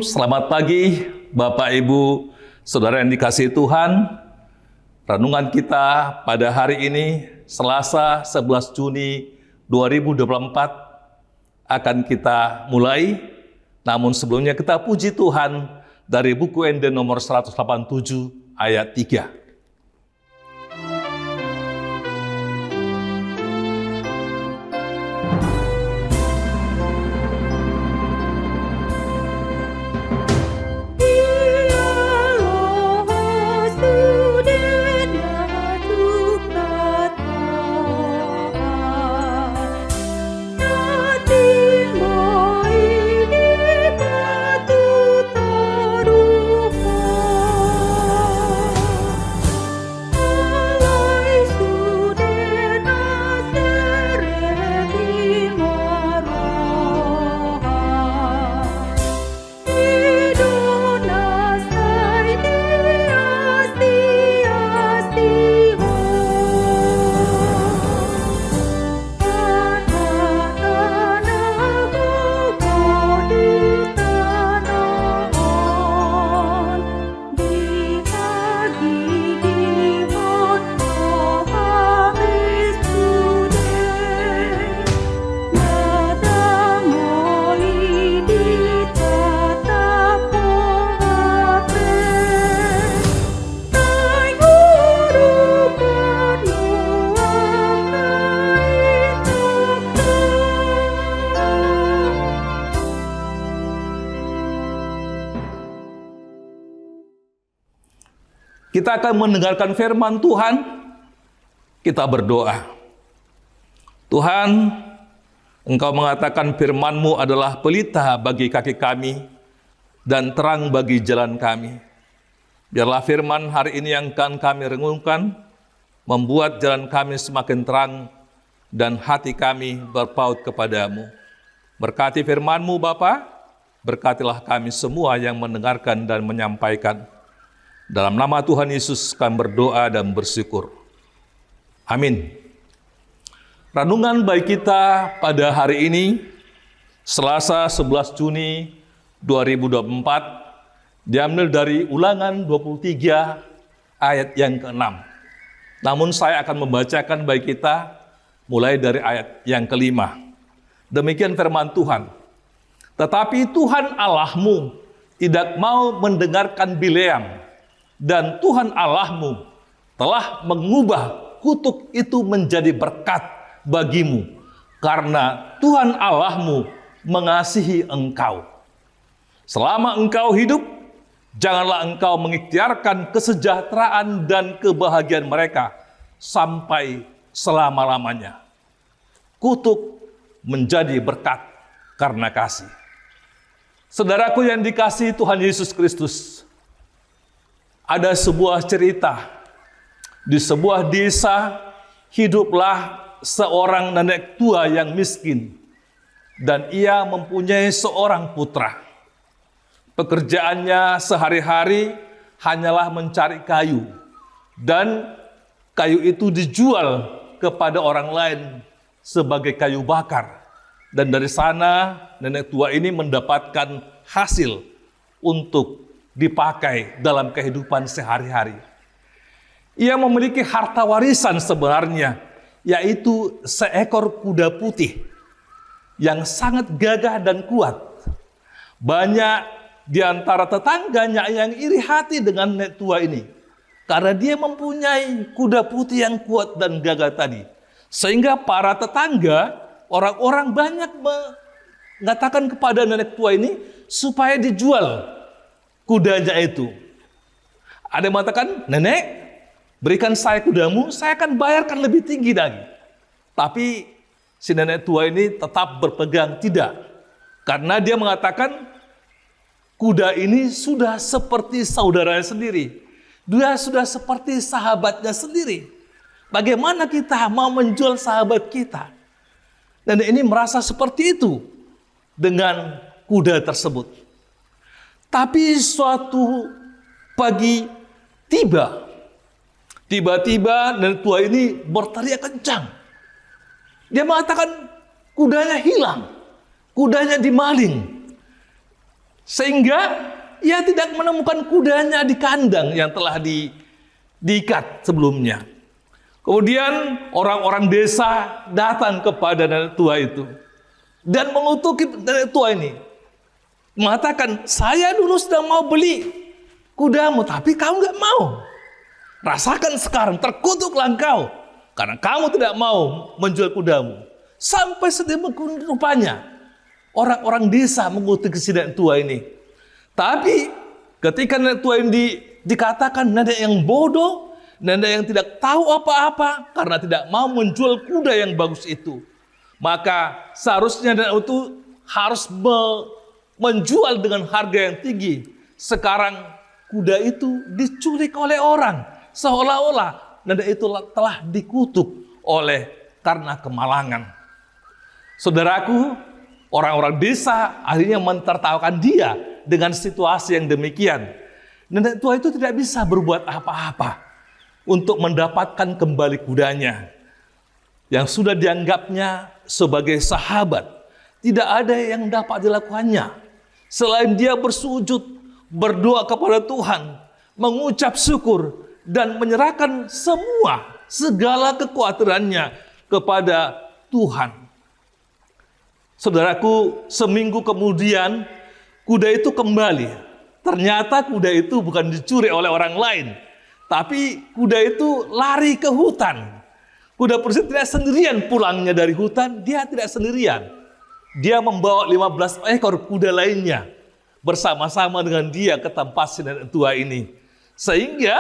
selamat pagi Bapak Ibu, Saudara yang dikasihi Tuhan. Renungan kita pada hari ini, Selasa 11 Juni 2024 akan kita mulai. Namun sebelumnya kita puji Tuhan dari buku ND nomor 187 ayat 3. Kita akan mendengarkan firman Tuhan, kita berdoa. Tuhan, Engkau mengatakan firman-Mu adalah pelita bagi kaki kami dan terang bagi jalan kami. Biarlah firman hari ini yang akan kami renungkan, membuat jalan kami semakin terang dan hati kami berpaut kepadamu. Berkati firman-Mu Bapa, berkatilah kami semua yang mendengarkan dan menyampaikan. Dalam nama Tuhan Yesus kami berdoa dan bersyukur. Amin. Renungan baik kita pada hari ini, Selasa 11 Juni 2024, diambil dari Ulangan 23 ayat yang ke-6. Namun saya akan membacakan baik kita mulai dari ayat yang ke-5. Demikian firman Tuhan. Tetapi Tuhan Allahmu tidak mau mendengarkan Bileam, dan Tuhan Allahmu telah mengubah kutuk itu menjadi berkat bagimu, karena Tuhan Allahmu mengasihi engkau. Selama engkau hidup, janganlah engkau mengikhtiarkan kesejahteraan dan kebahagiaan mereka sampai selama-lamanya. Kutuk menjadi berkat karena kasih. Saudaraku yang dikasihi Tuhan Yesus Kristus, ada sebuah cerita. Di sebuah desa, hiduplah seorang nenek tua yang miskin. Dan ia mempunyai seorang putra. Pekerjaannya sehari-hari hanyalah mencari kayu. Dan kayu itu dijual kepada orang lain sebagai kayu bakar. Dan dari sana, nenek tua ini mendapatkan hasil untuk dipakai dalam kehidupan sehari-hari. Ia memiliki harta warisan sebenarnya, yaitu seekor kuda putih yang sangat gagah dan kuat. Banyak di antara tetangganya yang iri hati dengan nenek tua ini, karena dia mempunyai kuda putih yang kuat dan gagah tadi. Sehingga para tetangga, orang-orang banyak mengatakan kepada nenek tua ini supaya dijual kudanya itu. Ada yang mengatakan, nenek, berikan saya kudamu, saya akan bayarkan lebih tinggi lagi. Tapi si nenek tua ini tetap berpegang tidak. Karena dia mengatakan, kuda ini sudah seperti saudaranya sendiri. Dia sudah seperti sahabatnya sendiri. Bagaimana kita mau menjual sahabat kita? Nenek ini merasa seperti itu dengan kuda tersebut. Tapi suatu pagi tiba-tiba nenek tua ini berteriak kencang. Dia mengatakan kudanya hilang, kudanya dimaling. Sehingga ia tidak menemukan kudanya di kandang yang telah diikat sebelumnya. Kemudian orang-orang desa datang kepada nenek tua itu dan mengutuki nenek tua ini, mengatakan, saya dulu sudah mau beli kudamu, tapi kamu nggak mau. Rasakan sekarang, terkutuklah engkau, karena kamu tidak mau menjual kudamu. Sampai sedemikian rupanya orang-orang desa mengutuki si nenek tua ini. Tapi ketika nenek tua ini dikatakan nenek yang bodoh, nenek yang tidak tahu apa-apa karena tidak mau menjual kuda yang bagus itu, maka seharusnya nenek itu harus menjual dengan harga yang tinggi. Sekarang kuda itu diculik oleh orang, seolah-olah nenek itu telah dikutuk karena kemalangan. Saudaraku, orang-orang desa akhirnya mentertawakan dia dengan situasi yang demikian. Nenek tua itu tidak bisa berbuat apa-apa untuk mendapatkan kembali kudanya yang sudah dianggapnya sebagai sahabat. Tidak ada yang dapat dilakukannya selain dia bersujud, berdoa kepada Tuhan, mengucap syukur, dan menyerahkan segala kekhawatirannya kepada Tuhan. Saudaraku, seminggu kemudian kuda itu kembali. Ternyata kuda itu bukan dicuri oleh orang lain, tapi kuda itu lari ke hutan. Kuda Persia tidak sendirian pulangnya dari hutan, dia tidak sendirian. Dia membawa 15 ekor kuda lainnya bersama-sama dengan dia ke tempat si nenek tua ini. Sehingga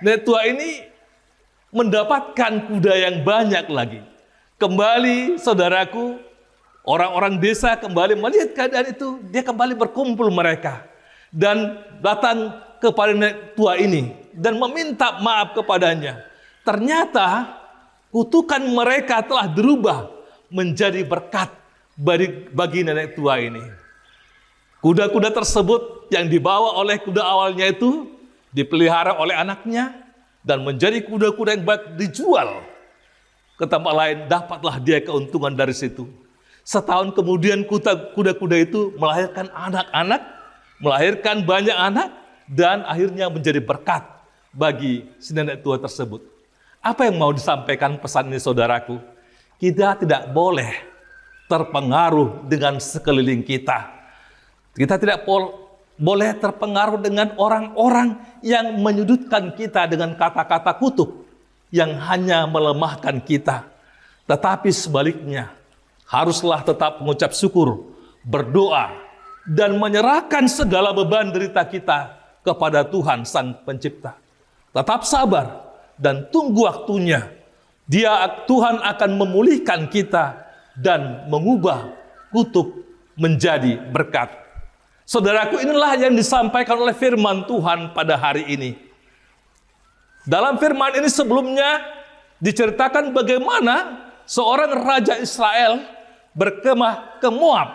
nenek tua ini mendapatkan kuda yang banyak lagi. Kembali, saudaraku, orang-orang desa kembali melihat keadaan itu, dia kembali berkumpul mereka dan datang kepada nenek tua ini dan meminta maaf kepadanya. Ternyata kutukan mereka telah berubah menjadi berkat bagi nenek tua ini. Kuda-kuda tersebut yang dibawa oleh kuda awalnya itu dipelihara oleh anaknya dan menjadi kuda-kuda yang baik, dijual ke tempat lain, dapatlah dia keuntungan dari situ. Setahun kemudian kuda-kuda itu melahirkan anak-anak, melahirkan banyak anak, dan akhirnya menjadi berkat bagi si nenek tua tersebut. Apa yang mau disampaikan pesan ini, saudaraku? Kita tidak boleh terpengaruh dengan sekeliling kita. Kita tidak boleh terpengaruh dengan orang-orang yang menyudutkan kita dengan kata-kata kutuk yang hanya melemahkan kita. Tetapi sebaliknya, haruslah tetap mengucap syukur, berdoa, dan menyerahkan segala beban derita kita kepada Tuhan Sang Pencipta. Tetap sabar dan tunggu waktunya. Tuhan akan memulihkan kita dan mengubah kutuk menjadi berkat. Saudaraku, inilah yang disampaikan oleh firman Tuhan pada hari ini. Dalam firman ini sebelumnya diceritakan bagaimana seorang raja Israel berkemah ke Moab.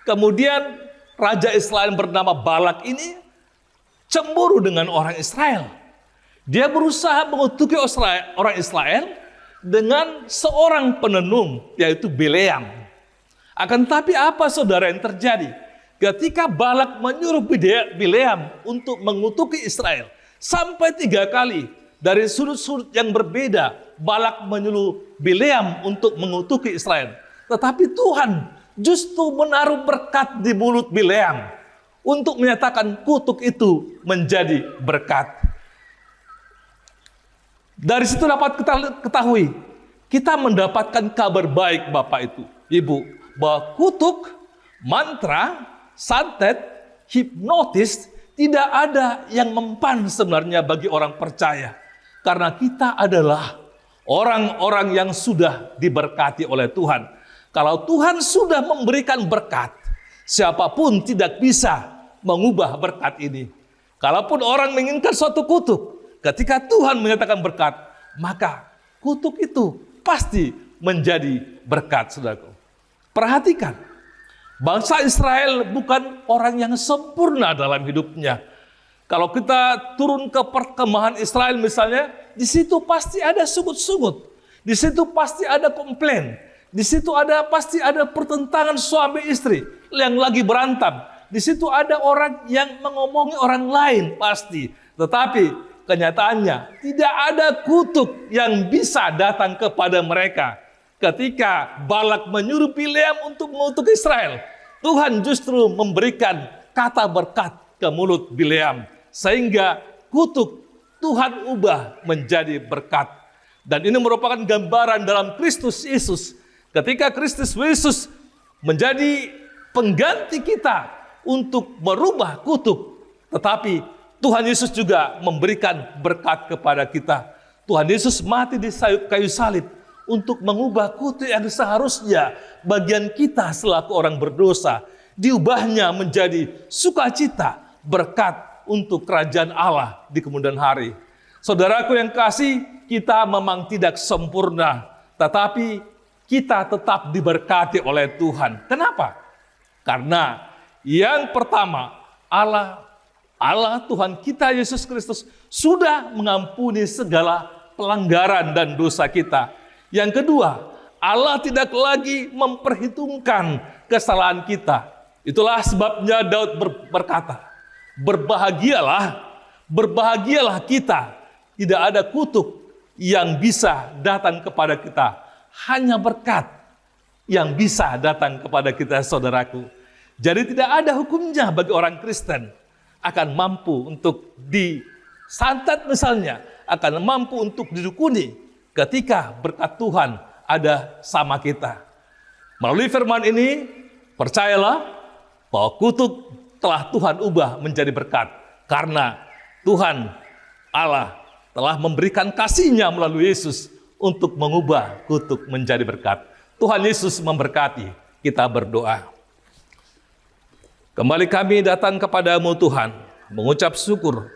Kemudian raja Israel bernama Balak ini cemburu dengan orang Israel. Dia berusaha mengutuki orang Israel dengan seorang penenung, yaitu Bileam. Akan tetapi apa, saudara, yang terjadi? Ketika Balak menyuruh Bileam untuk mengutuki Israel, sampai 3 kali dari sudut-sudut yang berbeda, Balak menyuruh Bileam untuk mengutuki Israel. Tetapi Tuhan justru menaruh berkat di mulut Bileam untuk menyatakan kutuk itu menjadi berkat. Dari situ dapat kita ketahui, kita mendapatkan kabar baik, Bapak itu, Ibu, bahwa kutuk, mantra, santet, hipnotis tidak ada yang mempan sebenarnya bagi orang percaya. Karena kita adalah orang-orang yang sudah diberkati oleh Tuhan. Kalau Tuhan sudah memberikan berkat, siapapun tidak bisa mengubah berkat ini. Kalaupun orang menginginkan suatu kutuk, ketika Tuhan menyatakan berkat, maka kutuk itu pasti menjadi berkat, saudaraku. Perhatikan, bangsa Israel bukan orang yang sempurna dalam hidupnya. Kalau kita turun ke perkemahan Israel misalnya, di situ pasti ada sungut-sungut, di situ pasti ada komplain, di situ pasti ada pertentangan suami istri yang lagi berantem. di situ ada orang yang mengomongi orang lain pasti. Tetapi kenyataannya tidak ada kutuk yang bisa datang kepada mereka. Ketika Balak menyuruh Bileam untuk mengutuk Israel, Tuhan justru memberikan kata berkat ke mulut Bileam. Sehingga kutuk Tuhan ubah menjadi berkat. Dan ini merupakan gambaran dalam Kristus Yesus. Ketika Kristus Yesus menjadi pengganti kita untuk merubah kutuk. Tetapi Tuhan Yesus juga memberikan berkat kepada kita. Tuhan Yesus mati di kayu salib untuk mengubah kutuk yang seharusnya bagian kita selaku orang berdosa. Diubahnya menjadi sukacita, berkat untuk kerajaan Allah di kemudian hari. Saudaraku yang kasih, kita memang tidak sempurna, tetapi kita tetap diberkati oleh Tuhan. Kenapa? Karena yang pertama, Allah Tuhan kita Yesus Kristus sudah mengampuni segala pelanggaran dan dosa kita. Yang kedua, Allah tidak lagi memperhitungkan kesalahan kita. Itulah sebabnya Daud berkata, berbahagialah kita. Tidak ada kutuk yang bisa datang kepada kita. Hanya berkat yang bisa datang kepada kita, saudaraku. Jadi tidak ada hukumnya bagi orang Kristen akan mampu untuk disantet misalnya, akan mampu untuk didukuni ketika berkat Tuhan ada sama kita. Melalui firman ini, percayalah bahwa kutuk telah Tuhan ubah menjadi berkat. Karena Tuhan Allah telah memberikan kasih-Nya melalui Yesus untuk mengubah kutuk menjadi berkat. Tuhan Yesus memberkati. Kita berdoa. Kembali kami datang kepadamu Tuhan, mengucap syukur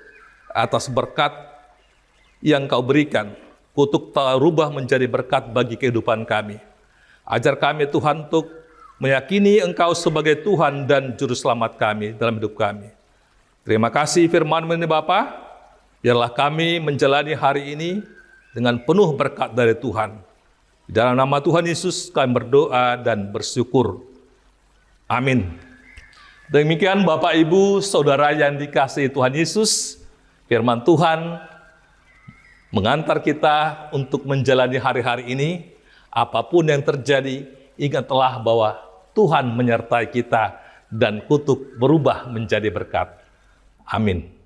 atas berkat yang Kau berikan. Kutuk telah rubah menjadi berkat bagi kehidupan kami. Ajar kami Tuhan untuk meyakini Engkau sebagai Tuhan dan Juru Selamat kami dalam hidup kami. Terima kasih firman-Mu ini Bapa. Biarlah kami menjalani hari ini dengan penuh berkat dari Tuhan. Di dalam nama Tuhan Yesus kami berdoa dan bersyukur. Amin. Demikian Bapak Ibu Saudara yang dikasihi Tuhan Yesus, firman Tuhan mengantar kita untuk menjalani hari-hari ini. Apapun yang terjadi, ingatlah bahwa Tuhan menyertai kita dan kutuk berubah menjadi berkat. Amin.